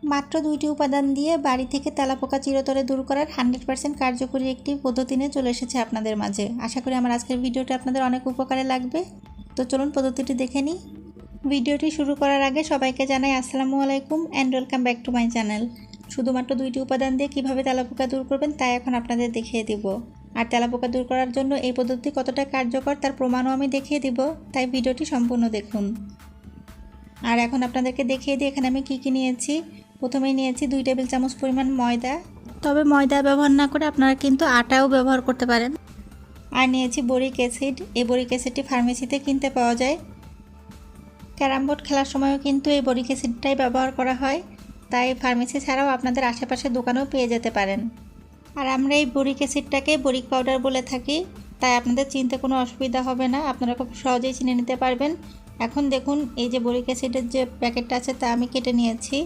মাত্র 2টি উপাদান দিয়ে বাড়ি থেকে তেলাপোকা চিরতরে দূর করার 100% কার্যকরী একটি পদ্ধতি নিয়ে চলে এসেছে আপনাদের মাঝে। আশা করি আমার আজকের ভিডিওটা আপনাদের অনেক উপকারে লাগবে। তো চলুন পদ্ধতিটি দেখে নিই। ভিডিওটি শুরু করার আগে সবাইকে জানাই আসসালামু আলাইকুম and welcome back to my channel. শুধুমাত্র 2টি উপাদান দিয়ে কীভাবে তেলাপোকা দূর করবেন তা এখন আপনাদের দেখিয়ে দিব। আর তেলাপোকা দূর করার জন্য এই পদ্ধতি কতটা কার্যকর তার প্রমাণও আমি দেখিয়ে দিব, তাই ভিডিওটি সম্পূর্ণ দেখুন। আর এখন আপনাদেরকে দেখিয়ে দিই এখানে আমি কী নিয়েছি। প্রথমেই নিয়েছি 2 টেবিল চামচ পরিমাণ ময়দা, তবে ময়দা ব্যবহার না করে আপনারা কিন্তু আটাও ব্যবহার করতে পারেন। আর নিয়েছি বরিক অ্যাসিড। এই বরিক অ্যাসিডটি ফার্মেসিতে কিনতে পাওয়া যায়। ক্যারাম বোর্ড খেলার সময়ও কিন্তু এই বরিক অ্যাসিডটাই ব্যবহার করা হয়, তাই ফার্মেসি ছাড়াও আপনাদের আশেপাশের দোকানেও পেয়ে যেতে পারেন। আর আমরা এই বরিক অ্যাসিডটাকে বরিক পাউডার বলে থাকি, তাই আপনাদের চিনতে কোনো অসুবিধা হবে না, আপনারা খুব সহজেই চিনে নিতে পারবেন। এখন দেখুন এই যে বরিক অ্যাসিডের যে প্যাকেটটা আছে তা আমি কেটে নিয়েছি।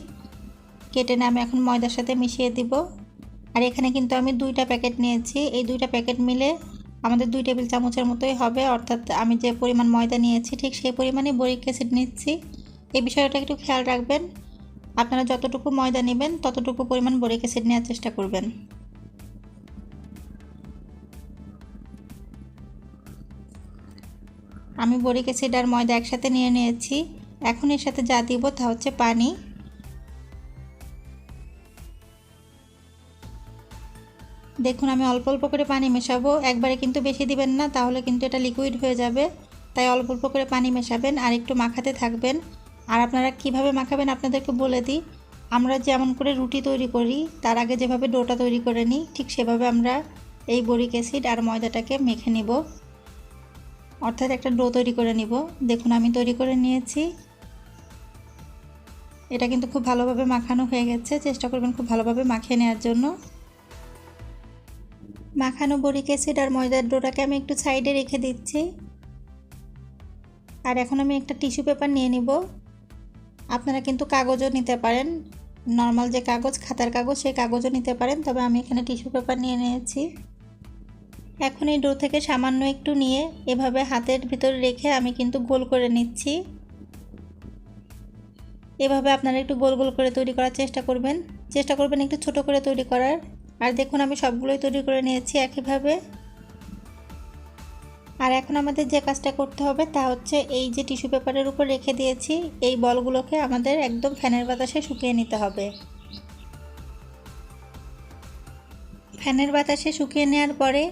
কেটে নিয়ে আমি এখন ময়দার সাথে মিশিয়ে দিব। আর এখানে কিন্তু আমি 2টা প্যাকেট নিয়েছি। এই 2টা প্যাকেট মিলে আমাদের 2 টেবিল চামচের মতোই হবে, অর্থাৎ আমি যে পরিমাণ ময়দা নিয়েছি ঠিক সেই পরিমাণে বরিক অ্যাসিড নিচ্ছি। এই বিষয়টা একটু খেয়াল রাখবেন, আপনারা যতটুকু ময়দা নেবেন ততটুকু পরিমাণ বরিক অ্যাসিড নেওয়ার চেষ্টা করবেন। আমি বরিক অ্যাসিড আর ময়দা একসাথে নিয়ে নিয়েছি। এখন এর সাথে যা দিব তা হচ্ছে পানি। দেখুন আমি অল্প অল্প করে পানি মেশাবো, একবারে কিন্তু বেশি দিবেন না, তাহলে কিন্তু এটা লিকুইড হয়ে যাবে। তাই অল্প অল্প করে পানি মেশাবেন আর একটু মাখাতে থাকবেন। আর আপনারা কিভাবে মাখাবেন আপনাদেরকে বলে দিই। আমরা যেমন করে রুটি তৈরি করি তার আগে যেভাবে ডোটা তৈরি করে নিই, ঠিক সেভাবে আমরা এই বরিক অ্যাসিড আর ময়দাটাকে মেখে নিব, অর্থাৎ একটা ডো তৈরি করে নিব। দেখুন আমি তৈরি করে নিয়েছি। এটা কিন্তু খুব ভালোভাবে মাখানো হয়ে গেছে, চেষ্টা করবেন খুব ভালোভাবে মাখিয়ে নেওয়ার জন্য। মাখানো বরিক অ্যাসিড আর ময়দার ডোটাকে আমি একটু সাইডে রেখে দিচ্ছি। আর এখন আমি একটা টিস্যু পেপার নিয়ে নিব। আপনারা কিন্তু কাগজও নিতে পারেন, নর্মাল যে কাগজ খাতার কাগজ সেই কাগজও নিতে পারেন, তবে আমি এখানে টিস্যু পেপার নিয়ে নিয়েছি। এখন এই ডো থেকে সামান্য একটু নিয়ে এভাবে হাতের ভিতরে রেখে আমি কিন্তু গোল করে নিচ্ছি। এভাবে আপনারা একটু গোল গোল করে তৈরি করার চেষ্টা করবেন একটু ছোট করে তৈরি করার। আর দেখুন আমি সবগুলোই তৈরি করে নিয়েছি একইভাবে। আর এখন আমাদের যে কাজটা করতে হবে তা হচ্ছে এই যে টিস্যু পেপারের উপর রেখে দিয়েছি এই বলগুলোকে আমাদের একদম ফ্যানের বাতাসে শুকিয়ে নিতে হবে। ফ্যানের বাতাসে শুকিয়ে নেওয়ার পরে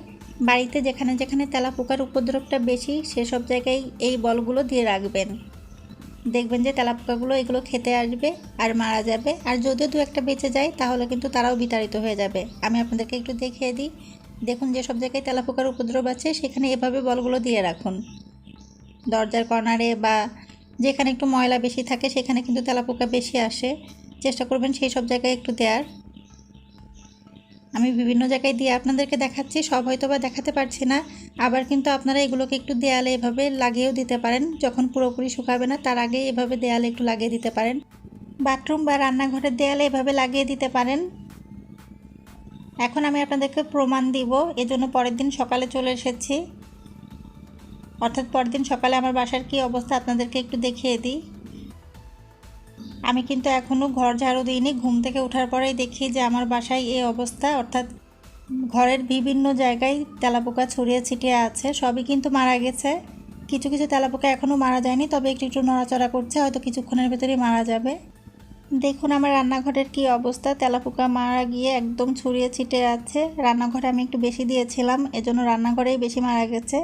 বাড়িতে যেখানে যেখানে তেলাপোকার উপদ্রবটা বেশি সেসব জায়গায় এই বলগুলো দিয়ে রাখবেন। দেখবেন যে তেলাপোকাগুলো এগুলো খেতে আসবে আর মারা যাবে। আর যদিও 2-1টা বেঁচে যায় তাহলে কিন্তু তারাও বিতাড়িত হয়ে যাবে। আমি আপনাদেরকে একটু দেখিয়ে দিই। দেখুন যেসব জায়গায় তেলাপোকার উপদ্রব আছে সেখানে এভাবে বলগুলো দিয়ে রাখুন। দরজার কর্নারে বা যেখানে একটু ময়লা বেশি থাকে সেখানে কিন্তু তেলাপোকা বেশি আসে, চেষ্টা করবেন সেই সব জায়গায় একটু দেওয়ার। আমি বিভিন্ন জায়গায় দিয়ে আপনাদেরকে দেখাচ্ছি, সব হয়তো বা দেখাতে পারছি না। আবার কিন্তু আপনারা এগুলোকে একটু দেয়ালে এভাবে লাগিয়েও দিতে পারেন, যখন পুরোপুরি শুকাবে না তার আগে এভাবে দেয়ালে একটু লাগিয়ে দিতে পারেন। বাথরুম বা রান্নাঘরের দেয়ালে এভাবে লাগিয়ে দিতে পারেন। এখন আমি আপনাদেরকে প্রমাণ দিব, এজন্য পরের দিন সকালে চলে এসেছি। অর্থাৎ পরের দিন সকালে আমার বাসার কী অবস্থা আপনাদেরকে একটু দেখিয়ে দিই। আমি কিন্তু এখনও ঘর ঝাড়ু দিইনি, ঘুম থেকে ওঠার পরেই দেখি যে আমার বাসায় এই অবস্থা, অর্থাৎ ঘরের বিভিন্ন জায়গায় তেলাপোকা ছড়িয়ে ছিটিয়ে আছে, সবই কিন্তু মারা গেছে। কিছু কিছু তেলাপোকা এখনও মারা যায়নি, তবে একটু একটু নড়াচড়া করছে, হয়তো কিছুক্ষণের ভেতরেই মারা যাবে। দেখুন আমার রান্নাঘরের কি অবস্থা, তেলাপোকা মারা গিয়ে একদম ছড়িয়ে ছিটিয়ে আছে। রান্নাঘরে আমি একটু বেশি দিয়েছিলাম, এজন্য রান্নাঘরেই বেশি মারা গেছে।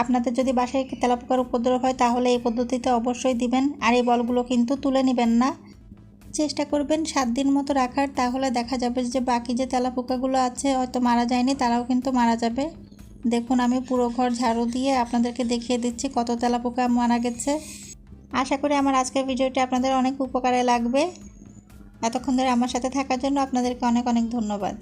আপনাদের যদি বাসায় তেলাপোকার উপদ্রব হয় তাহলে এই পদ্ধতিতে অবশ্যই দিবেন। আর এই বলগুলো কিন্তু তুলে নেবেন না, চেষ্টা করবেন 7 দিন মতো রাখার, তাহলে দেখা যাবে যে বাকি যে তেলাপোকাগুলো আছে হয়তো মারা যায়নি, তারাও কিন্তু মারা যাবে। দেখুন আমি পুরো ঘর ঝাড়ু দিয়ে আপনাদেরকে দেখিয়ে দিচ্ছি কত তেলাপোকা মারা গেছে। আশা করি আমার আজকের ভিডিওটি আপনাদের অনেক উপকারে লাগবে। এতক্ষণ ধরে আমার সাথে থাকার জন্য আপনাদেরকে অনেক অনেক ধন্যবাদ।